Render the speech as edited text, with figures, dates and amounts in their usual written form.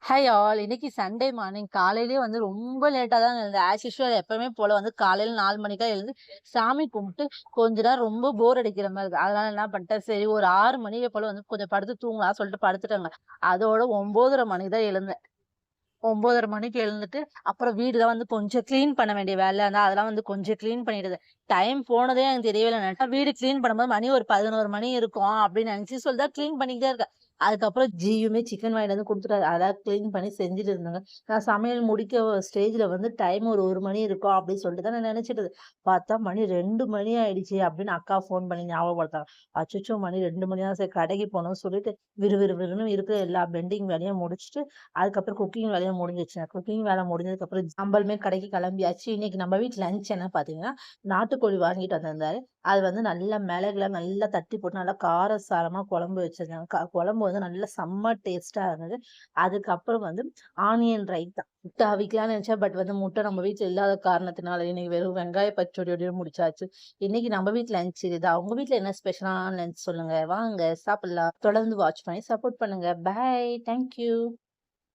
Hi all. இன்னைக்கு Sunday morning காலையிலேயே வந்து ரொம்ப லேட்டா தான் எழுந்தேன். ஆஸ் யூசுவல் எப்பவுமே போல வந்து காலையில 4 மணிக்கா எழுந்து சாமி கும்பிட்டு கொஞ்ச நேரம் ரொம்ப போர் அடிக்கிற மாரி இருக்கு. அதனால என்ன பண்ணிட்டேன், சரி ஒரு 6 மணிக்கு போல வந்து கொஞ்சம் படுத்து தூங்கலாம்னு சொல்லிட்டு படுத்துட்டேங்க. அதோட 9:30 மணிக்கு தான் எழுந்தேன். 9:30 மணிக்கு எழுந்துட்டு, அப்புறம் வீடுலாம் வந்து கொஞ்சம் கிளீன் பண்ண வேண்டிய வேலை இருந்தா, அதெல்லாம் வந்து கொஞ்சம் கிளீன் பண்ணிட்டு டைம் போனதே எனக்கு தெரியவே இல்ல. நான் வீடு கிளீன் பண்ணும்போது மணி ஒரு 11 மணி இருக்கும் அப்படின்னு நினைச்சு சொல்லி தான் கிளீன் பண்ணிக்கிட்டே இருக்கேன். அதுக்கப்புறம் ஜியுமே சிக்கன் வாங்கிட்டு வந்து குடுத்துட்டாரு. அதெல்லாம் கிளீன் பண்ணி செஞ்சுட்டு இருந்தேங்க. நான் சமையல் முடிக்க ஸ்டேஜ்ல வந்து டைம் ஒரு 1 மணி இருக்கும் அப்படின்னு சொல்லிட்டு தான் நான் நினைச்சுட்டு இருந்தேன். பார்த்தா மணி 2 மணி ஆயிடுச்சு அப்படின்னு அக்கா ஃபோன் பண்ணி ஞாபகப்படுத்தாங்க. அச்சச்சோ! மணி 2 மணி தான், சரி கடைக்கு போணும்னு சொல்லிட்டு விறுவிறுன்னு இருக்கிற எல்லா பெண்டிங் வேலையும் முடிச்சுட்டு அதுக்கப்புறம் குக்கிங் வேலையும் முடிஞ்சிருச்சுங்க. குக்கிங் வேலை முடிஞ்சதுக்கப்புறம் சாம்பலுமே கடைக்கு கிளம்பியாச்சு. இன்னைக்கு நம்ம வீட்ல லஞ்ச் என்ன பார்த்தீங்கன்னா, நாட்டுக்கோழி வாங்கிட்டு வந்திருந்தாரு. அது வந்து நல்லா மிளகுலாம் நல்லா தட்டி போட்டு நல்லா காரசாரமா குழம்பு வச்சிருந்தாங்க. குழம்பு வந்து நல்லா செம்ம டேஸ்ட்டா இருந்தது. அதுக்கப்புறம் வந்து ஆனியன் ரைத்தா. முட்டை அவிக்கலாம்னு நெனச்சேன். பட் வந்து முட்டை நம்ம வீட்ல இல்லாத காரணத்தினால இன்னைக்கு வெறும் வெங்காய பச்சடியோடயே முடிச்சாச்சு. இன்னைக்கு நம்ம வீட்ல லஞ்ச் இதுதான். உங்க வீட்ல என்ன ஸ்பெஷலான லஞ்ச் சொல்லுங்க. வாங்க சாப்பிடலாம். தொடர்ந்து வாட்ச் பண்ணி சப்போர்ட் பண்ணுங்க. பாய். Thank you.